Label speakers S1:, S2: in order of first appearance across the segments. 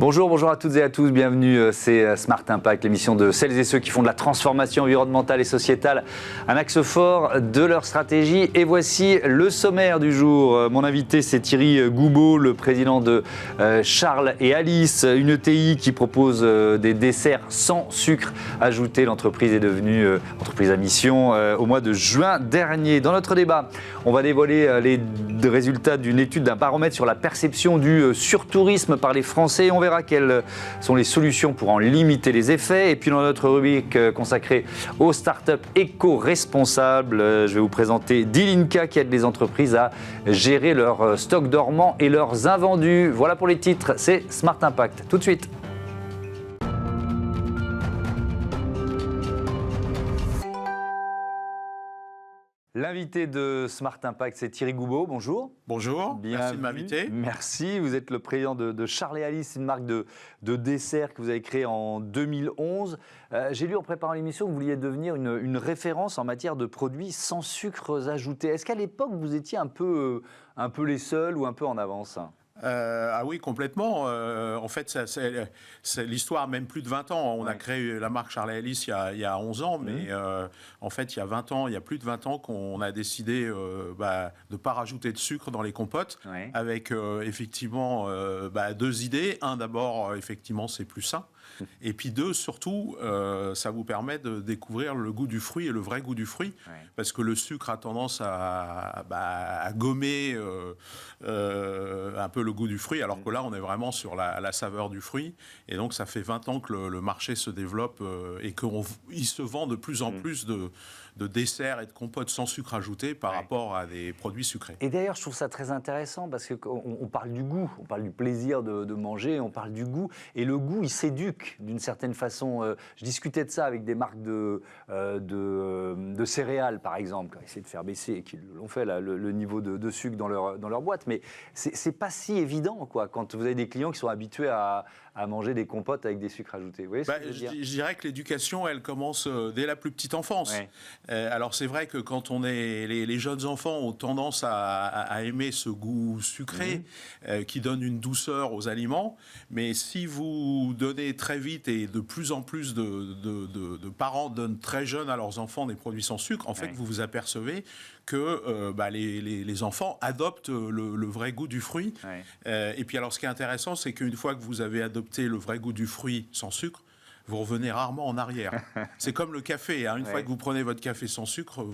S1: Bonjour à toutes et à tous, bienvenue, c'est Smart Impact, l'émission de celles et ceux qui font de la transformation environnementale et sociétale un axe fort de leur stratégie. Et voici le sommaire du jour. Mon invité, c'est Thierry Goubaud, le président de Charles et Alice, une ETI qui propose des desserts sans sucre ajouté. L'entreprise est devenue entreprise à mission au mois de juin dernier. Dans notre débat, on va dévoiler les résultats d'une étude d'un baromètre sur la perception du surtourisme par les Français. On verra quelles sont les solutions pour en limiter les effets. Et puis dans notre rubrique consacrée aux startups éco-responsables, je vais vous présenter Dilinka qui aide les entreprises à gérer leur stock dormant et leurs invendus. Voilà pour les titres, c'est Smart Impact. Tout de suite. L'invité de Smart Impact, c'est Thierry Goubaud. Bonjour.
S2: Bonjour, merci de m'inviter.
S1: Merci, vous êtes le président de Charles et Alice, une marque de dessert que vous avez créée en 2011. J'ai lu en préparant l'émission que vous vouliez devenir une référence en matière de produits sans sucres ajoutés. Est-ce qu'à l'époque, vous étiez un peu les seuls ou un peu en avance ?
S2: Ah oui, complètement. En fait, c'est l'histoire a même plus de 20 ans. On a créé la marque Charles et Alice il y a 11 ans, mais en fait, il y a plus de 20 ans qu'on a décidé de ne pas rajouter de sucre dans les compotes, avec effectivement deux idées. Un, d'abord, effectivement, c'est plus sain. Et puis deux, surtout, ça vous permet de découvrir le goût du fruit et le vrai goût du fruit, parce que le sucre a tendance à gommer un peu le goût du fruit, alors que là, on est vraiment sur la saveur du fruit. Et donc, ça fait 20 ans que le marché se développe et qu'il se vend de plus en plus de desserts et de compotes sans sucre ajouté par rapport à des produits sucrés.
S1: Et d'ailleurs, je trouve ça très intéressant parce qu'on parle du goût, on parle du plaisir de manger, on parle du goût. Et le goût, il s'éduque d'une certaine façon. Je discutais de ça avec des marques de céréales, par exemple, qui ont essayé de faire baisser, et qui l'ont fait, là, le niveau de sucre dans leur boîte. Mais c'est pas si évident, quoi, quand vous avez des clients qui sont habitués à manger des compotes avec des sucres ajoutés. Vous voyez ce que je veux dire ?
S2: Je dirais que l'éducation, elle commence dès la plus petite enfance. Alors c'est vrai que quand on est les jeunes enfants ont tendance à aimer ce goût sucré qui donne une douceur aux aliments, mais si vous donnez très vite et de plus en plus de parents donnent très jeunes à leurs enfants des produits sans sucre, en fait vous vous apercevez que les enfants adoptent le vrai goût du fruit. Et puis alors ce qui est intéressant, c'est qu'une fois que vous avez adopté le vrai goût du fruit sans sucre, vous revenez rarement en arrière. C'est comme le café. Une fois que vous prenez votre café sans sucre,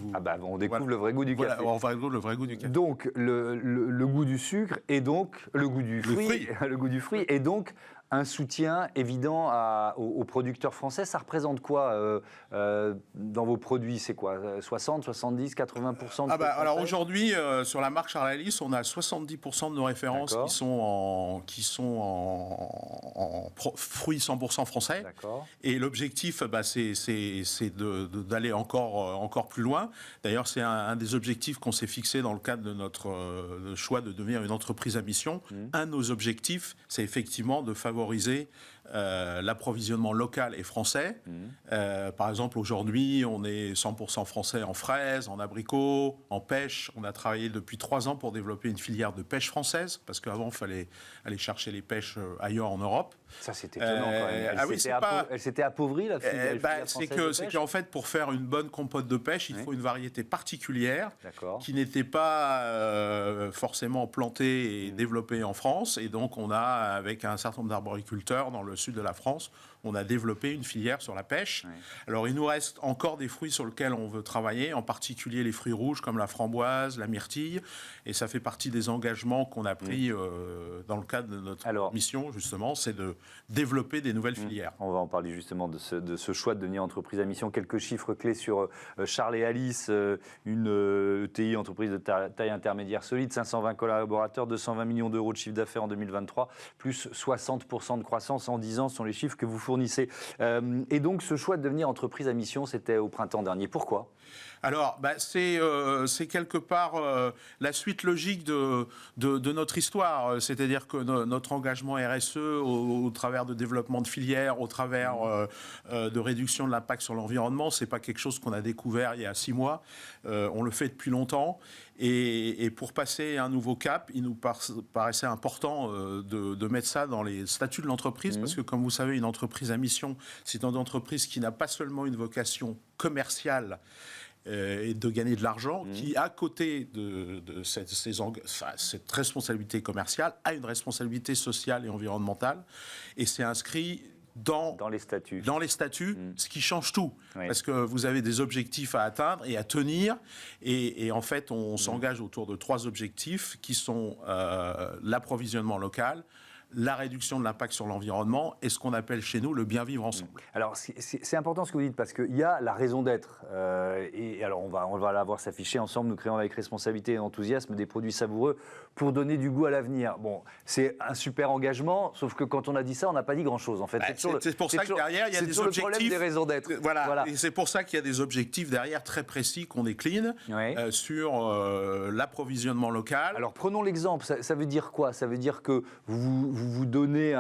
S1: on découvre le vrai goût du café.
S2: On découvre le vrai goût du café.
S1: Donc, le goût du sucre et donc le goût du fruit. Le goût du fruit et donc un soutien évident aux producteurs français. Ça représente quoi dans vos produits ? C'est quoi 60, 70, 80% de
S2: alors aujourd'hui, sur la marque Charles et Alice, on a 70% de nos références qui sont en fruits 100% français. Et l'objectif, c'est d'aller encore plus loin. D'ailleurs, c'est un des objectifs qu'on s'est fixé dans le cadre de notre choix de devenir une entreprise à mission. Un de nos objectifs, c'est effectivement de favoriser l'approvisionnement local et français. Par exemple, aujourd'hui, on est 100% français en fraises, en abricots, en pêche. On a travaillé depuis 3 ans pour développer une filière de pêche française, parce qu'avant, il fallait aller chercher les pêches ailleurs en Europe.
S1: Ça, c'était étonnant quand même. Elle s'était appauvrie, la filière française
S2: c'est qu'en fait, pour faire une bonne compote de pêche, il faut une variété particulière qui n'était pas forcément plantée et développée en France. Et donc, on a, avec un certain nombre d'arboriculteurs dans le sud de la France, on a développé une filière sur la pêche. Alors, il nous reste encore des fruits sur lesquels on veut travailler, en particulier les fruits rouges comme la framboise, la myrtille. Et ça fait partie des engagements qu'on a pris dans le cadre de notre mission, justement, c'est de développer des nouvelles filières.
S1: On va en parler justement de ce choix de devenir entreprise à mission. Quelques chiffres clés sur Charles et Alice, une ETI, entreprise de taille intermédiaire solide, 520 collaborateurs, 220 millions d'euros de chiffre d'affaires en 2023, plus 60% de croissance en 10 ans, ce sont les chiffres que vous fournissez. Et donc ce choix de devenir entreprise à mission, c'était au printemps dernier. Pourquoi ?
S2: Alors, c'est quelque part la suite logique de notre histoire. C'est-à-dire que notre engagement RSE au travers de développement de filières, au travers de réduction de l'impact sur l'environnement, c'est pas quelque chose qu'on a découvert il y a 6 mois. On le fait depuis longtemps. Et pour passer un nouveau cap, il nous paraissait important de mettre ça dans les statuts de l'entreprise, parce que comme vous savez, une entreprise à mission, c'est une entreprise qui n'a pas seulement une vocation commerciale et de gagner de l'argent, qui, à côté de cette responsabilité commerciale, a une responsabilité sociale et environnementale. Et c'est inscrit dans les statuts. Ce qui change tout. Oui. Parce que vous avez des objectifs à atteindre et à tenir. Et en fait, on s'engage autour de 3 objectifs qui sont l'approvisionnement local, la réduction de l'impact sur l'environnement et ce qu'on appelle chez nous le bien vivre ensemble.
S1: Alors, c'est important ce que vous dites, parce qu'il y a la raison d'être. Et alors, on va la voir s'afficher ensemble. Nous créons avec responsabilité et enthousiasme des produits savoureux pour donner du goût à l'avenir. Bon, c'est un super engagement, sauf que quand on a dit ça, on n'a pas dit grand-chose, en fait.
S2: C'est pour ça que derrière, il y a des objectifs.
S1: C'est le problème des raisons d'être.
S2: Voilà. Et c'est pour ça qu'il y a des objectifs derrière très précis qu'on décline sur l'approvisionnement local.
S1: Alors, prenons l'exemple. Ça veut dire quoi? Ça veut dire que vous donnez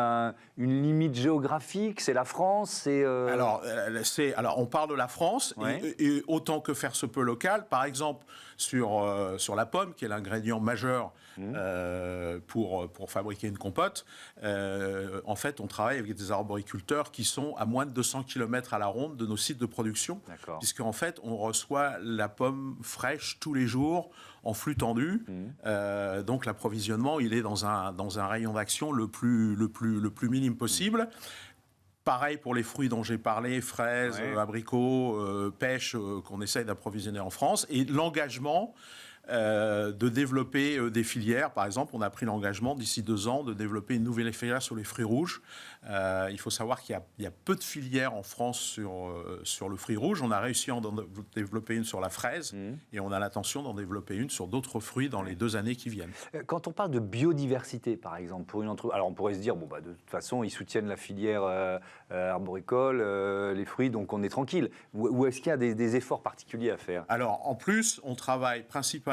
S1: une limite géographique, c'est la France,
S2: Alors, on parle de la France, et autant que faire se peut local. Par exemple, sur la pomme, qui est l'ingrédient majeur pour fabriquer une compote, en fait, on travaille avec des arboriculteurs qui sont à moins de 200 km à la ronde de nos sites de production, puisqu'en fait, on reçoit la pomme fraîche tous les jours, en flux tendu. Donc l'approvisionnement, il est dans un rayon d'action le plus minime possible. Pareil pour les fruits dont j'ai parlé, fraises, abricots, pêches, qu'on essaye d'approvisionner en France. Et l'engagement de développer des filières. Par exemple, on a pris l'engagement d'ici 2 ans de développer une nouvelle filière sur les fruits rouges. Il faut savoir qu'il y a peu de filières en France sur le fruit rouge. On a réussi à en développer une sur la fraise et on a l'intention d'en développer une sur d'autres fruits dans les 2 années qui viennent.
S1: Quand on parle de biodiversité, par exemple, pour une entreprise, alors on pourrait se dire, de toute façon, ils soutiennent la filière arboricole, les fruits, donc on est tranquille. Ou est-ce qu'il y a des efforts particuliers à faire?
S2: Alors, en plus, on travaille principalement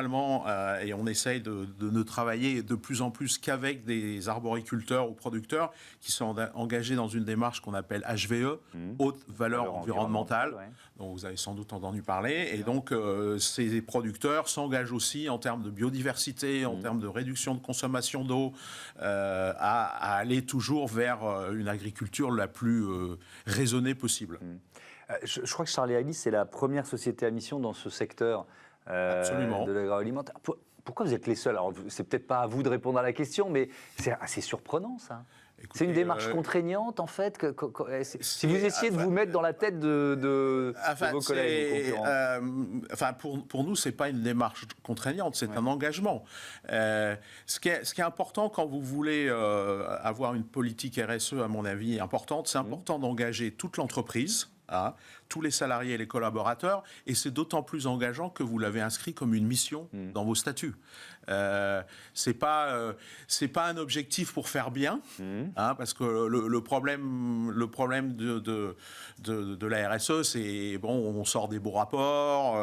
S2: et on essaye de ne travailler de plus en plus qu'avec des arboriculteurs ou producteurs qui sont engagés dans une démarche qu'on appelle HVE, haute valeur environnementale, dont vous avez sans doute entendu parler. Et donc, ces producteurs s'engagent aussi en termes de biodiversité, en termes de réduction de consommation d'eau, à aller toujours vers une agriculture la plus raisonnée possible.
S1: Je crois que Charles & Alice, c'est la première société à mission dans ce secteur de l'agroalimentaire. Pourquoi vous êtes les seuls? Alors, c'est peut-être pas à vous de répondre à la question, mais c'est assez surprenant, ça. Écoutez, c'est une démarche contraignante, en fait. Si vous essayez de vous mettre dans la tête de vos collègues concurrents.
S2: Pour nous, c'est pas une démarche contraignante, c'est un engagement. Ce qui est important quand vous voulez avoir une politique RSE, à mon avis, importante, c'est important d'engager toute l'entreprise. Tous les salariés et les collaborateurs, et c'est d'autant plus engageant que vous l'avez inscrit comme une mission dans vos statuts. C'est pas un objectif pour faire bien, parce que le problème de la RSE, c'est on sort des beaux rapports,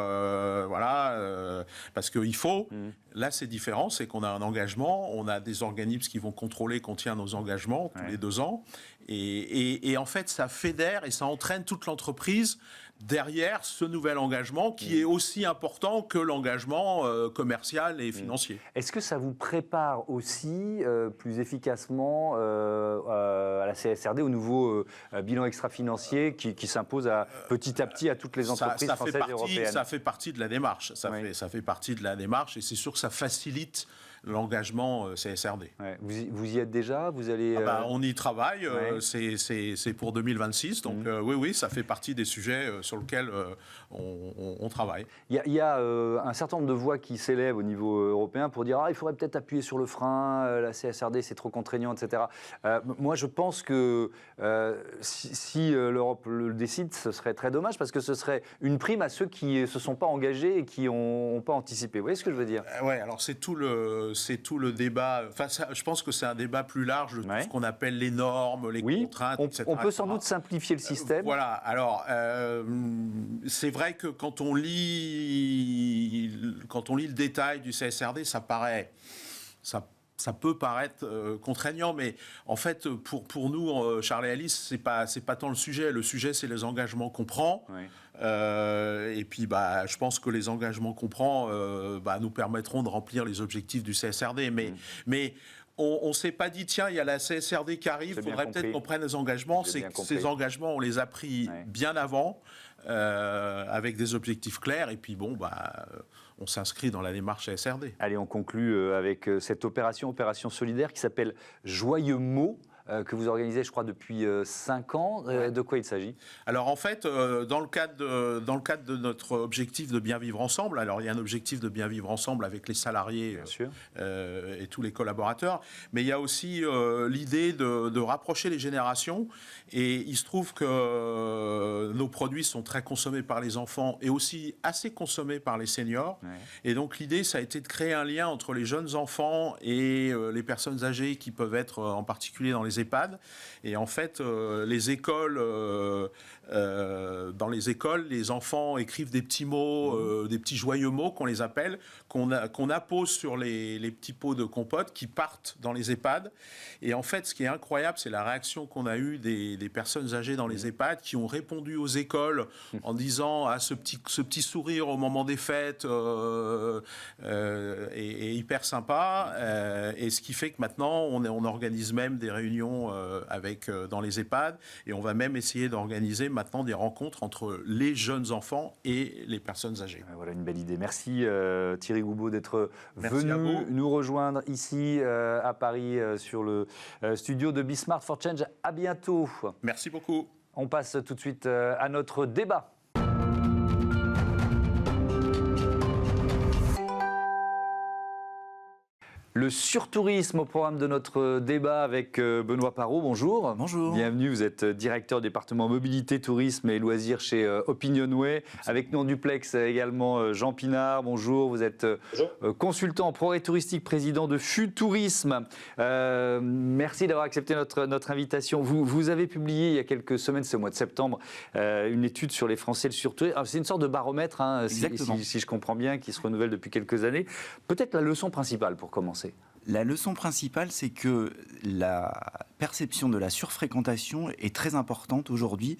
S2: parce qu'il faut. Là, c'est différent, c'est qu'on a un engagement, on a des organismes qui vont contrôler qu'on tient nos engagements tous les 2 ans, et en fait, ça fédère et ça entraîne toute l'entreprise derrière ce nouvel engagement qui est aussi important que l'engagement commercial et financier.
S1: Est-ce que ça vous prépare aussi plus efficacement à la CSRD, au nouveau bilan extra-financier qui s'impose petit à petit à toutes les entreprises françaises et européennes?
S2: Ça fait partie de la démarche. Ça fait partie de la démarche et c'est sûr que ça facilite l'engagement CSRD.
S1: Vous y êtes déjà? Vous allez
S2: on y travaille, c'est pour 2026, donc oui, ça fait partie des sujets sur lesquels on travaille.
S1: Il y a un certain nombre de voix qui s'élèvent au niveau européen pour dire il faudrait peut-être appuyer sur le frein, la CSRD c'est trop contraignant, etc. Moi je pense que si l'Europe le décide, ce serait très dommage parce que ce serait une prime à ceux qui ne se sont pas engagés et qui n'ont pas anticipé. Vous voyez ce que je veux dire?
S2: Oui, alors c'est tout le c'est tout le débat. Enfin, je pense que c'est un débat plus large de tout ce qu'on appelle les normes, les contraintes, etc.
S1: On peut sans doute simplifier le système.
S2: Voilà. Alors, c'est vrai que quand on lit le détail du CSRD, ça peut paraître contraignant, mais en fait, pour nous, Charles et Alice, c'est pas tant le sujet. Le sujet, c'est les engagements qu'on prend. Oui. Et puis, je pense que les engagements qu'on prend nous permettront de remplir les objectifs du CSRD. Mais on ne s'est pas dit, tiens, il y a la CSRD qui arrive, il faudrait peut-être qu'on prenne les engagements. Ces engagements, on les a pris bien avant, avec des objectifs clairs. Et puis, on s'inscrit dans la démarche CSRD.
S1: Allez, on conclut avec cette opération solidaire qui s'appelle Joyeux Mots, que vous organisez, je crois, depuis 5 ans. De quoi il s'agit ? Alors, en fait,
S2: dans le cadre de notre objectif de bien vivre ensemble, alors il y a un objectif de bien vivre ensemble avec les salariés et tous les collaborateurs, mais il y a aussi l'idée de rapprocher les générations. Et il se trouve que nos produits sont très consommés par les enfants et aussi assez consommés par les seniors. Ouais. Et donc, l'idée, ça a été de créer un lien entre les jeunes enfants et les personnes âgées qui peuvent être en particulier dans les EHPAD. Et en fait, les écoles, dans les écoles, les enfants écrivent des petits mots, des petits joyeux mots qu'on les appelle, qu'on appose sur les petits pots de compote qui partent dans les EHPAD. Et en fait, ce qui est incroyable, c'est la réaction qu'on a eue des personnes âgées dans les EHPAD qui ont répondu aux écoles en disant ce petit sourire au moment des fêtes est hyper sympa. Et ce qui fait que maintenant, on organise même des réunions dans les EHPAD, et on va même essayer d'organiser maintenant des rencontres entre les jeunes enfants et les personnes âgées.
S1: Voilà une belle idée. Merci Thierry Goubeau d'être venu nous rejoindre ici à Paris sur le studio de Be-Smart for Change. À bientôt.
S2: Merci beaucoup.
S1: On passe tout de suite à notre débat. Le surtourisme au programme de notre débat avec Benoît Parot. Bonjour.
S3: Bonjour.
S1: Bienvenue, vous êtes directeur du département mobilité, tourisme et loisirs chez Opinionway. Avec nous en duplex également Jean Pinard. Bonjour, vous êtes consultant en progrès touristique, président de Futourisme. Merci d'avoir accepté notre invitation. Vous avez publié il y a quelques semaines, c'est au mois de septembre, une étude sur les Français et le surtourisme. C'est une sorte de baromètre, si je comprends bien, qui se renouvelle depuis quelques années. Peut-être la leçon principale pour commencer.
S3: La leçon principale, c'est que la perception de la surfréquentation est très importante aujourd'hui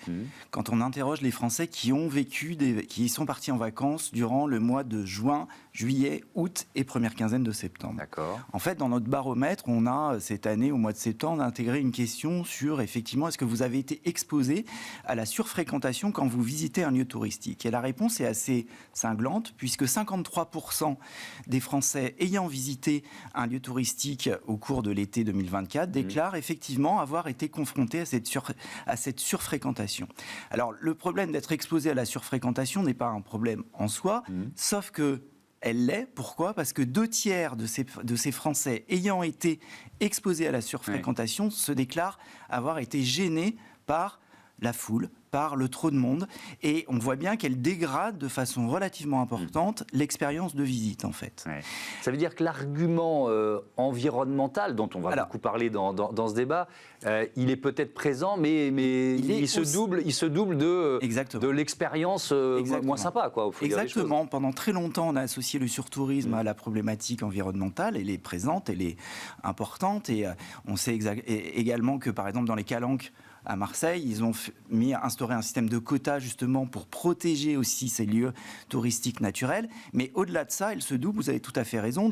S3: quand on interroge les Français qui ont vécu, qui sont partis en vacances durant le mois de juin, juillet, août et première quinzaine de septembre.
S1: D'accord.
S3: En fait, dans notre baromètre, on a cette année, au mois de septembre, intégré une question sur, effectivement, est-ce que vous avez été exposé à la surfréquentation quand vous visitez un lieu touristique ? Et la réponse est assez cinglante, puisque 53% des Français ayant visité un lieu touristique au cours de l'été 2024 déclarent effectivement avoir été confrontés à cette surfréquentation. Alors, le problème d'être exposé à la surfréquentation n'est pas un problème en soi, sauf que elle l'est. Pourquoi ? Parce que 2/3 de ces Français ayant été exposés à la surfréquentation se déclarent avoir été gênés par la foule, par le trop de monde, et on voit bien qu'elle dégrade de façon relativement importante l'expérience de visite, en fait.
S1: Ouais. Ça veut dire que l'argument environnemental, dont on va beaucoup parler dans ce débat, il est peut-être présent, mais il se double de l'expérience moins sympa, quoi.
S3: Exactement. Pendant très longtemps, on a associé le surtourisme à la problématique environnementale. Elle est présente, elle est importante, et on sait également que, par exemple, dans les calanques, à Marseille, ils ont instauré un système de quotas justement pour protéger aussi ces lieux touristiques naturels. Mais au-delà de ça, elle se double, vous avez tout à fait raison,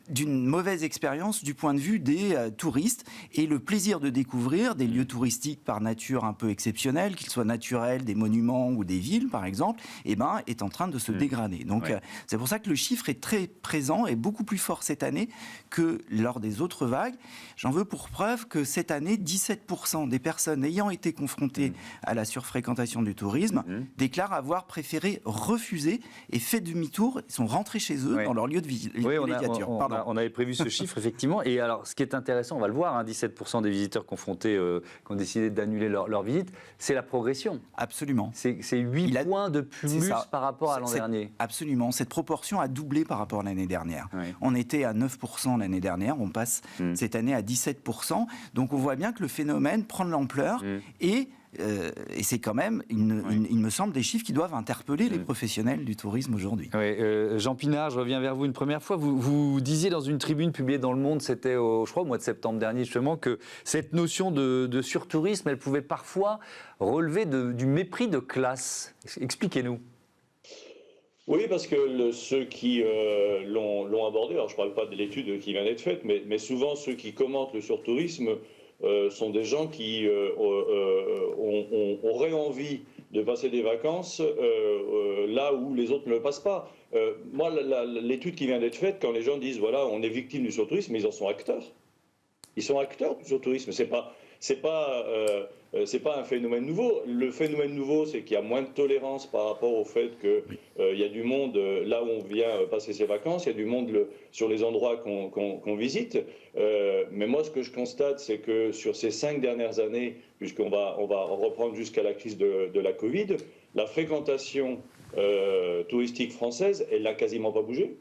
S3: d'une mauvaise expérience du point de vue des touristes, et le plaisir de découvrir des lieux touristiques par nature un peu exceptionnels, qu'ils soient naturels, des monuments ou des villes par exemple, est en train de se dégrader. Donc c'est pour ça que le chiffre est très présent et beaucoup plus fort cette année que lors des autres vagues. J'en veux pour preuve que cette année, 17% des personnes ayant été confrontées à la surfréquentation du tourisme déclarent avoir préféré refuser et fait demi-tour. Ils sont rentrés chez eux dans leur lieu de vie immédiature.
S1: on avait prévu ce chiffre, effectivement. Et alors, ce qui est intéressant, on va le voir, hein, 17% des visiteurs confrontés qui ont décidé d'annuler leur visite, c'est la progression.
S3: Absolument.
S1: C'est 8 points de plus par rapport à l'an dernier.
S3: Absolument. Cette proportion a doublé par rapport à l'année dernière.
S1: Oui.
S3: On était à 9% l'année dernière, on passe cette année à 17%. Donc on voit bien que le phénomène prend de l'ampleur et c'est quand même, il me semble, des chiffres qui doivent interpeller les professionnels du tourisme aujourd'hui.
S1: Oui, Jean Pinard, je reviens vers vous une première fois. Vous disiez dans une tribune publiée dans Le Monde, c'était je crois au mois de septembre dernier justement, que cette notion de surtourisme, elle pouvait parfois relever du mépris de classe. Expliquez-nous.
S4: Oui, parce que ceux qui l'ont abordé, alors je ne parle pas de l'étude qui vient d'être faite, mais souvent ceux qui commentent le surtourisme sont des gens qui auraient envie de passer des vacances là où les autres ne le passent pas. Moi, l'étude qui vient d'être faite, quand les gens disent voilà, on est victime du surtourisme, ils en sont acteurs. Ils sont acteurs du surtourisme. C'est pas un phénomène nouveau. Le phénomène nouveau, c'est qu'il y a moins de tolérance par rapport au fait qu'il y a du monde là où on vient passer ses vacances, il y a du monde sur les endroits qu'on visite. Mais moi, ce que je constate, c'est que sur ces 5 dernières années, puisqu'on va reprendre jusqu'à la crise de la Covid, la fréquentation touristique française, elle n'a quasiment pas bougé.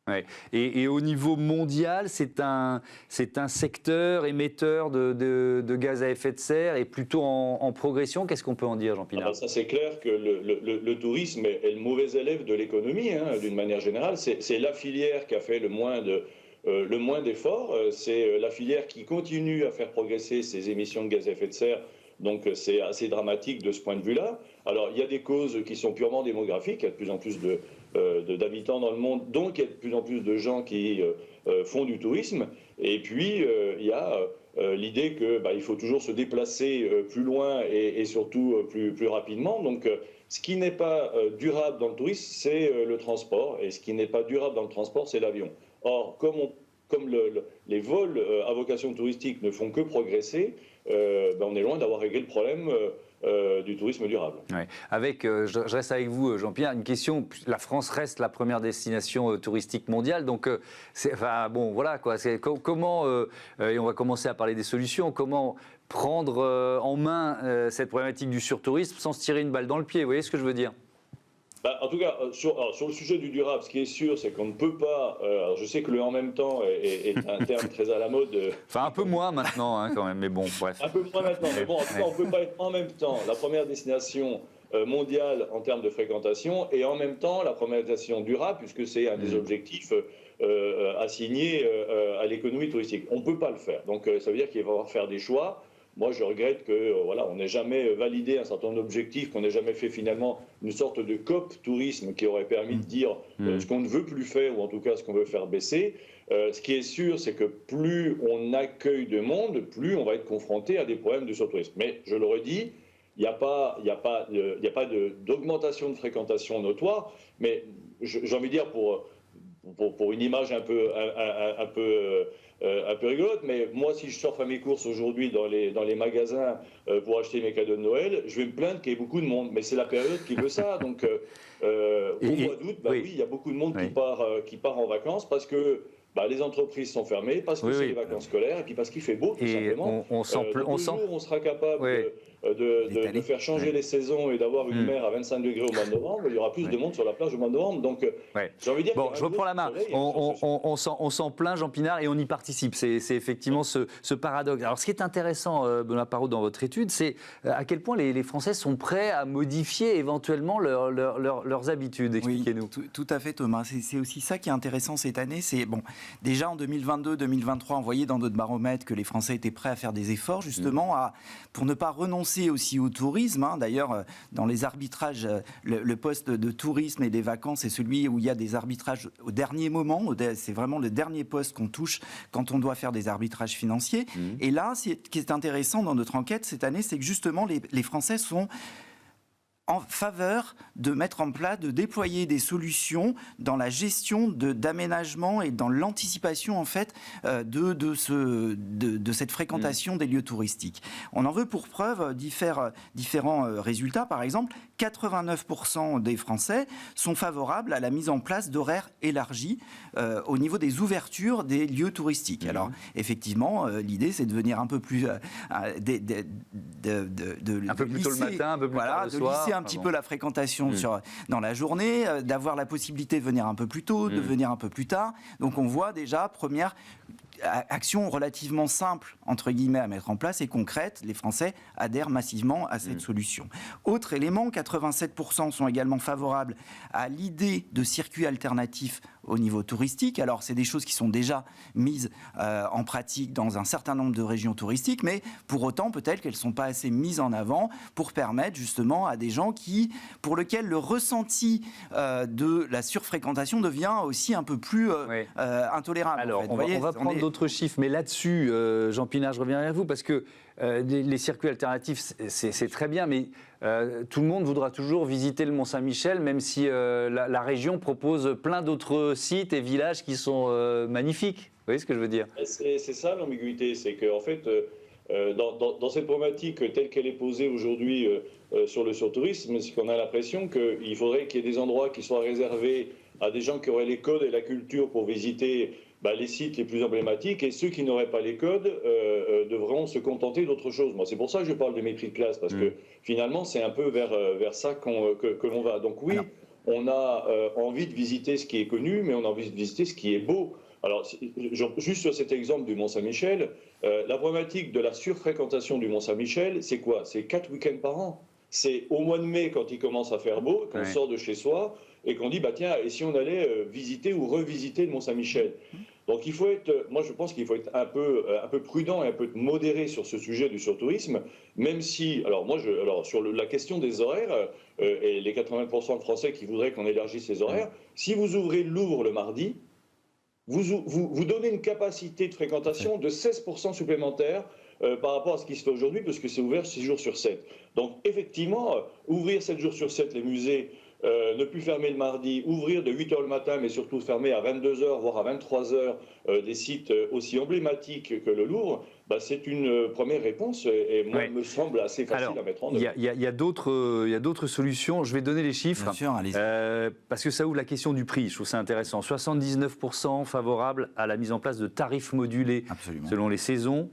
S1: Ouais. Et au niveau mondial, c'est un secteur émetteur de gaz à effet de serre et plutôt en progression. Qu'est-ce qu'on peut en dire, Jean Pinard ?
S4: Ça, c'est clair que le tourisme est le mauvais élève de l'économie, hein, d'une manière générale. C'est la filière qui a fait le moins d'efforts. C'est la filière qui continue à faire progresser ses émissions de gaz à effet de serre. Donc c'est assez dramatique de ce point de vue-là. Alors il y a des causes qui sont purement démographiques, il y a de plus en plus d'habitants dans le monde, donc il y a de plus en plus de gens qui font du tourisme. Et puis il y a l'idée qu'il faut toujours se déplacer plus loin et surtout plus rapidement. Donc ce qui n'est pas durable dans le tourisme, c'est le transport. Et ce qui n'est pas durable dans le transport, c'est l'avion. Or, comme les vols à vocation touristique ne font que progresser, on est loin d'avoir réglé le problème du tourisme durable.
S1: Ouais. Je reste avec vous, Jean-Pierre, une question. La France reste la première destination touristique mondiale, donc voilà quoi. Comment et on va commencer à parler des solutions. Comment prendre en main cette problématique du surtourisme sans se tirer une balle dans le pied. Vous voyez ce que je veux dire ?
S4: En tout cas, sur le sujet du durable, ce qui est sûr, c'est qu'on ne peut pas... alors je sais que le « en même temps » est un terme très à la mode.
S1: Enfin, un peu moins maintenant, hein, quand même, mais bon, bref.
S4: Un peu moins maintenant, mais bon, en tout cas, on ne peut pas être en même temps la première destination mondiale en termes de fréquentation et en même temps la première destination durable, puisque c'est un des objectifs assignés à l'économie touristique. On ne peut pas le faire. Donc, ça veut dire qu'il va falloir faire des choix. Moi, je regrette on n'ait jamais validé un certain nombre d'objectifs, qu'on n'ait jamais fait finalement une sorte de COP tourisme qui aurait permis de dire ce qu'on ne veut plus faire, ou en tout cas ce qu'on veut faire baisser. Ce qui est sûr, c'est que plus on accueille de monde, plus on va être confronté à des problèmes de surtourisme. Mais je le redis, il n'y a pas d'augmentation de fréquentation notoire, mais j'ai envie de dire pour une image un peu rigolote, mais moi, si je sors faire mes courses aujourd'hui dans les magasins pour acheter mes cadeaux de Noël, je vais me plaindre qu'il y ait beaucoup de monde. Mais c'est la période qui veut ça. Donc, au mois d'août, oui, il y a beaucoup de monde qui part en vacances parce que les entreprises sont fermées, parce que c'est les vacances scolaires, et puis parce qu'il fait beau, tout simplement. On sera capable de faire changer les saisons et d'avoir une mer à 25 degrés au mois de novembre, il y aura plus de monde sur la plage au mois de novembre. Donc, j'ai envie de dire...
S1: Bon, je reprends la main. On s'en plaint, Jean Pinard, et on y participe. C'est effectivement ce paradoxe. Alors, ce qui est intéressant, Benoît Parot, dans votre étude, c'est à quel point les Français sont prêts à modifier éventuellement leurs habitudes. Expliquez-nous.
S3: Oui, tout à fait, Thomas. C'est aussi ça qui est intéressant cette année. C'est déjà en 2022-2023, on voyait dans notre baromètre que les Français étaient prêts à faire des efforts, justement, pour ne pas renoncer aussi au tourisme. D'ailleurs, dans les arbitrages, le poste de tourisme et des vacances est celui où il y a des arbitrages au dernier moment. C'est vraiment le dernier poste qu'on touche quand on doit faire des arbitrages financiers. Et là, ce qui est intéressant dans notre enquête cette année, c'est que justement, les Français sont en faveur de mettre en place, de déployer des solutions dans la gestion d'aménagement et dans l'anticipation en fait de cette fréquentation des lieux touristiques. On en veut pour preuve différents résultats. Par exemple, 89% des Français sont favorables à la mise en place d'horaires élargis au niveau des ouvertures des lieux touristiques. Alors effectivement, l'idée c'est de venir un peu plus
S1: un peu plus tôt le matin, un peu plus tard le soir.
S3: Un petit peu la fréquentation dans la journée, d'avoir la possibilité de venir un peu plus tôt, de venir un peu plus tard. Donc on voit déjà, première action relativement simple, entre guillemets, à mettre en place et concrète, les Français adhèrent massivement à cette solution. Autre élément, 87% sont également favorables à l'idée de circuits alternatifs au niveau touristique. Alors, c'est des choses qui sont déjà mises en pratique dans un certain nombre de régions touristiques, mais pour autant, peut-être qu'elles ne sont pas assez mises en avant pour permettre justement à des gens pour lesquels le ressenti de la surfréquentation devient aussi un peu plus intolérable.
S1: Alors,
S3: en fait.
S1: on va prendre d'autres chiffres, mais là-dessus, Jean Pinard, je reviens vers vous, parce que les circuits alternatifs, c'est très bien, mais tout le monde voudra toujours visiter le Mont-Saint-Michel, même si la région propose plein d'autres sites et villages qui sont magnifiques. Vous voyez ce que je veux dire?
S4: C'est ça l'ambiguïté, c'est qu'en fait, dans cette problématique telle qu'elle est posée aujourd'hui sur le surtourisme, c'est qu'on a l'impression qu'il faudrait qu'il y ait des endroits qui soient réservés à des gens qui auraient les codes et la culture pour visiter les sites les plus emblématiques, et ceux qui n'auraient pas les codes devront se contenter d'autre chose. Moi, c'est pour ça que je parle de mépris de classe, parce que finalement, c'est un peu vers ça que l'on va. Donc oui, on a envie de visiter ce qui est connu, mais on a envie de visiter ce qui est beau. Alors, juste sur cet exemple du Mont-Saint-Michel, la problématique de la surfréquentation du Mont-Saint-Michel, c'est quoi? C'est 4 week-ends par an. C'est au mois de mai, quand il commence à faire beau, qu'on sort de chez soi, et qu'on dit, tiens, et si on allait visiter ou revisiter le Mont-Saint-Michel? Donc moi je pense qu'il faut être un peu prudent et un peu modéré sur ce sujet du surtourisme, même si, sur la question des horaires, et les 80% de Français qui voudraient qu'on élargisse les horaires, si vous ouvrez le Louvre le mardi, vous donnez une capacité de fréquentation de 16% supplémentaire par rapport à ce qui se fait aujourd'hui, parce que c'est ouvert 6 jours sur 7. Donc effectivement, ouvrir 7 jours sur 7 les musées, ne plus fermer le mardi, ouvrir de 8h le matin, mais surtout fermer à 22h, voire à 23h, des sites aussi emblématiques que le Louvre, c'est une première réponse et moi, il me semble assez facile à mettre en œuvre.
S1: Il y a d'autres solutions. Je vais donner les chiffres.
S3: Bien sûr, allez-y.
S1: Parce que ça ouvre la question du prix. Je trouve ça intéressant. 79% favorables à la mise en place de tarifs modulés selon les saisons.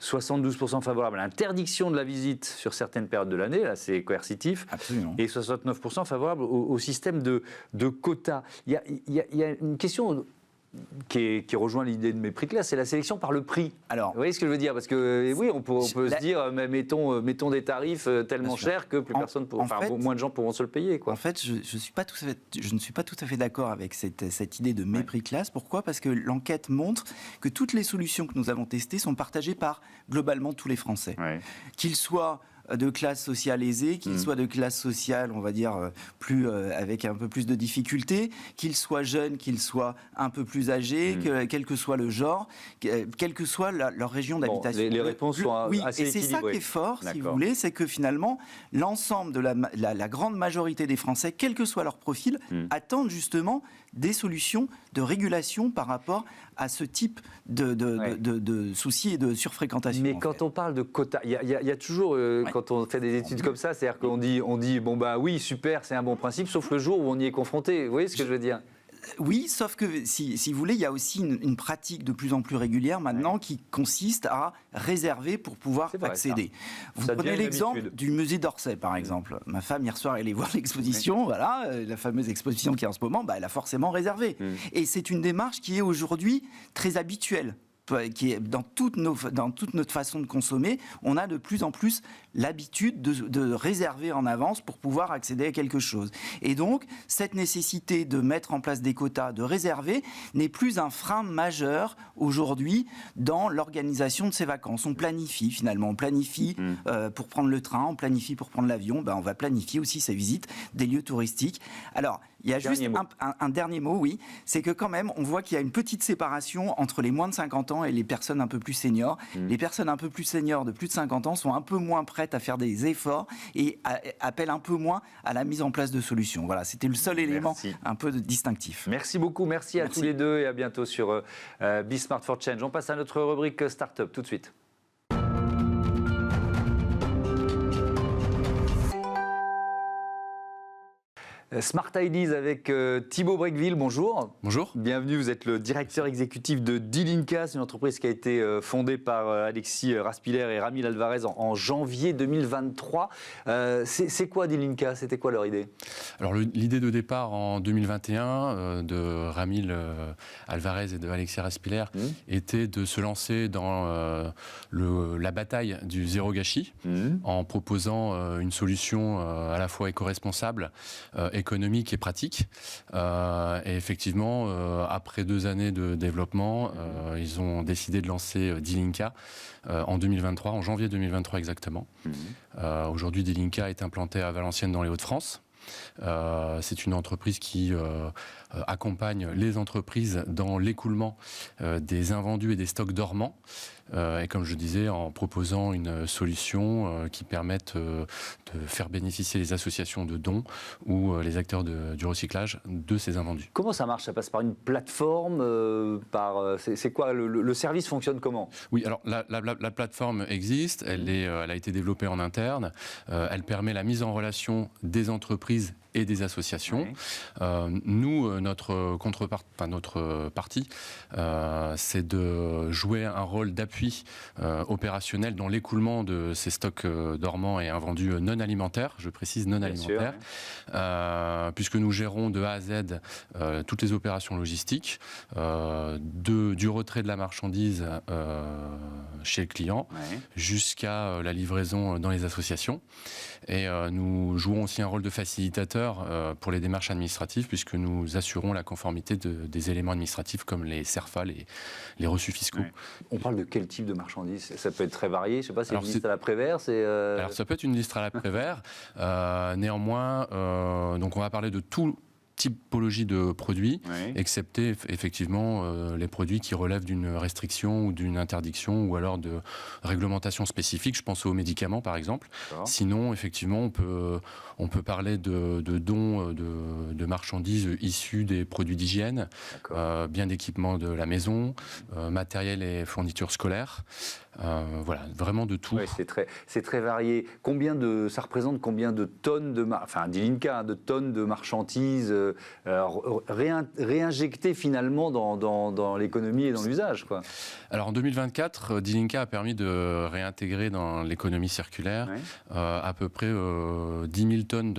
S1: 72% favorables à l'interdiction de la visite sur certaines périodes de l'année, là c'est coercitif.
S3: Absolument.
S1: Et 69% favorables au système de quotas. Il y a une question qui rejoint l'idée de mépris de classe, c'est la sélection par le prix. Alors, vous voyez ce que je veux dire? Parce que oui, on peut se dire, mais mettons des tarifs tellement chers que plus personne, moins de gens pourront se le payer, quoi.
S3: En fait, je ne suis pas tout à fait d'accord avec cette idée de mépris de classe. Pourquoi? Parce que l'enquête montre que toutes les solutions que nous avons testées sont partagées par globalement tous les Français, qu'ils soient de classe sociale aisée, qu'ils soient de classe sociale, on va dire, avec un peu plus de difficultés, qu'ils soient jeunes, qu'ils soient un peu plus âgés, quel que soit le genre, quelle que soit leur région d'habitation.
S1: Les réponses sont assez équilibrées.
S3: Et c'est ça qui est fort, si vous voulez, c'est que finalement, l'ensemble de la grande majorité des Français, quel que soit leur profil, attendent justement des solutions de régulation par rapport à ce type de soucis et de surfréquentation.
S1: Mais quand on parle de quotas, il y a toujours, quand on fait des études comme ça, c'est-à-dire qu'on dit oui, super, c'est un bon principe, sauf le jour où on y est confronté. Vous voyez ce que je veux dire?
S3: Oui, sauf que, si vous voulez, il y a aussi une pratique de plus en plus régulière maintenant qui consiste à réserver pour pouvoir accéder. Vous prenez l'exemple du musée d'Orsay, par exemple. Ma femme, hier soir, elle est voir l'exposition, la fameuse exposition qui est en ce moment, elle a forcément réservé. Et c'est une démarche qui est aujourd'hui très habituelle. Qui est dans toute notre façon de consommer, on a de plus en plus l'habitude de réserver en avance pour pouvoir accéder à quelque chose. Et donc, cette nécessité de mettre en place des quotas, de réserver, n'est plus un frein majeur aujourd'hui dans l'organisation de ces vacances. On planifie finalement, pour prendre le train, on planifie pour prendre l'avion, on va planifier aussi ces visites des lieux touristiques. Alors, Il y a juste un dernier mot, oui. C'est que quand même, on voit qu'il y a une petite séparation entre les moins de 50 ans et les personnes un peu plus seniors. Les personnes un peu plus seniors de plus de 50 ans sont un peu moins prêtes à faire des efforts et appellent un peu moins à la mise en place de solutions. Voilà, c'était le seul élément un peu distinctif.
S1: Merci beaucoup, merci à tous les deux et à bientôt sur Be Smart for Change. On passe à notre rubrique Startup tout de suite. Smart Ideas avec Thibaut Brequeville, bonjour.
S5: Bonjour.
S1: Bienvenue, vous êtes le directeur exécutif de Dilinka, c'est une entreprise qui a été fondée par Alexis Raspiller et Ramil Alvarez en janvier 2023. C'est quoi Dilinka? C'était quoi leur idée?
S5: Alors l'idée de départ en 2021 de Ramil Alvarez et de Alexis Raspiller était de se lancer dans la bataille du zéro gâchis en proposant une solution à la fois éco-responsable, économique et pratique. Et effectivement, après 2 années de développement, ils ont décidé de lancer Dilinka en 2023, en janvier 2023 exactement. Aujourd'hui, Dilinka est implanté à Valenciennes dans les Hauts-de-France. C'est une entreprise qui accompagne les entreprises dans l'écoulement des invendus et des stocks dormants. Et comme je disais, en proposant une solution qui permette de faire bénéficier les associations de dons ou les acteurs du recyclage de ces invendus.
S1: Comment ça marche? Ça passe par une plateforme c'est quoi le service fonctionne comment?
S5: Oui, alors la plateforme existe, elle a été développée en interne, elle permet la mise en relation des entreprises et des associations. Nous, notre partie, c'est de jouer un rôle d'appui opérationnel dans l'écoulement de ces stocks dormants et invendus non alimentaires, je précise non alimentaires, puisque nous gérons de A à Z toutes les opérations logistiques, du retrait de la marchandise chez le client jusqu'à la livraison dans les associations. Et nous jouons aussi un rôle de facilitateur pour les démarches administratives, puisque nous assurons la conformité des éléments administratifs comme les CERFA, les reçus fiscaux.
S1: On parle de quel type de marchandises? Ça peut être très varié, je ne sais pas, c'est une liste à la Prévert
S5: Alors ça peut être une liste à la Prévert. Néanmoins, donc on va parler de tout typologie de produits, excepté effectivement les produits qui relèvent d'une restriction ou d'une interdiction ou alors de réglementation spécifique. Je pense aux médicaments par exemple. Sinon, effectivement, on peut parler de dons de marchandises issues des produits d'hygiène, biens d'équipement de la maison, matériel et fournitures scolaires. Voilà, vraiment de tout.
S1: C'est très varié. Ça représente combien de tonnes de tonnes de marchandises réinjectées finalement dans l'économie et dans l'usage, quoi.
S5: Alors en 2024, Dilinka a permis de réintégrer dans l'économie circulaire à peu près 10 000 tonnes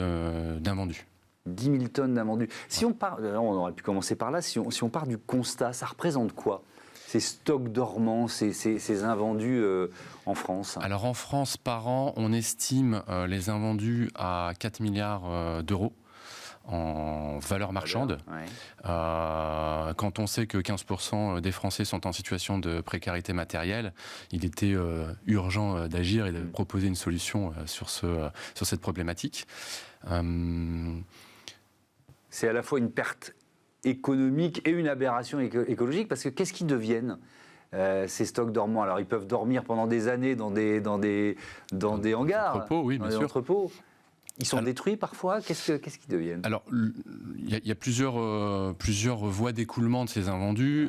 S5: d'invendus. 10
S1: 000 tonnes d'invendus. Si on part, on aurait pu commencer par là, si on part du constat, ça représente quoi? Ces stocks dormants, ces invendus en France?
S5: Alors en France, par an, on estime les invendus à 4 milliards d'euros en valeur marchande. Quand on sait que 15% des Français sont en situation de précarité matérielle, il était urgent d'agir et de proposer une solution sur cette problématique.
S1: C'est à la fois une perte économique et une aberration écologique, parce que qu'est-ce qu'ils deviennent ces stocks dormants? Alors ils peuvent dormir pendant des années dans des hangars,
S5: entrepôts, oui, bien sûr.
S1: Entrepôts. Ils sont détruits parfois. Qu'est-ce qu'ils deviennent?
S5: Alors, il y a plusieurs voies d'écoulement de ces invendus.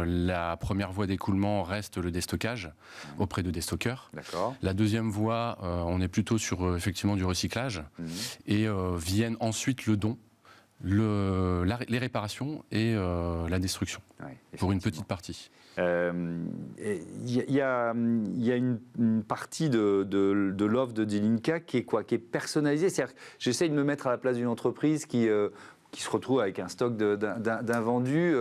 S5: La première voie d'écoulement reste le déstockage auprès de déstockeurs.
S1: D'accord.
S5: La deuxième voie, on est plutôt sur effectivement du recyclage. Et viennent ensuite le don, les réparations et la destruction, pour une petite partie.
S1: Il y a une partie de l'offre de Dilinka qui est personnalisée. C'est-à-dire que j'essaye de me mettre à la place d'une entreprise qui se retrouve avec un stock d'invendus.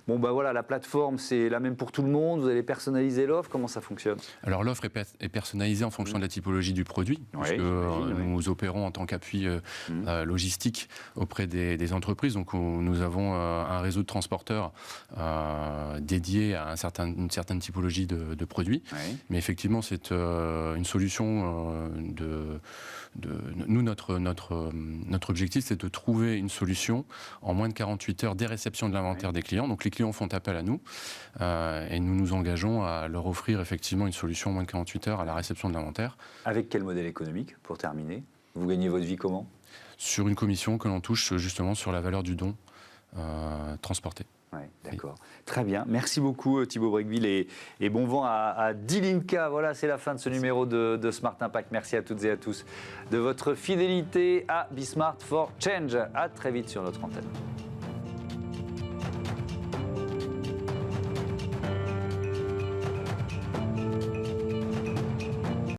S1: La plateforme, c'est la même pour tout le monde. Vous allez personnaliser l'offre. Comment ça fonctionne? Alors,
S5: l'offre est personnalisée en fonction de la typologie du produit, puisque nous opérons en tant qu'appui logistique auprès des entreprises. Donc, nous avons un réseau de transporteurs dédié à une certaine typologie de produits. Mais effectivement, c'est une solution nous, notre objectif, c'est de trouver une solution livraison en moins de 48 heures des réceptions de l'inventaire des clients. Donc les clients font appel à nous et nous nous engageons à leur offrir effectivement une solution en moins de 48 heures à la réception de l'inventaire.
S1: Avec quel modèle économique, pour terminer? Vous gagnez votre vie comment?
S5: Sur une commission que l'on touche justement sur la valeur du don transporté.
S1: Ouais, d'accord. Très bien. Merci beaucoup Thibaut Brequeville et bon vent à Dilinka. Voilà, c'est la fin de ce numéro de Smart Impact. Merci à toutes et à tous de votre fidélité à Be Smart for Change. À très vite sur notre antenne.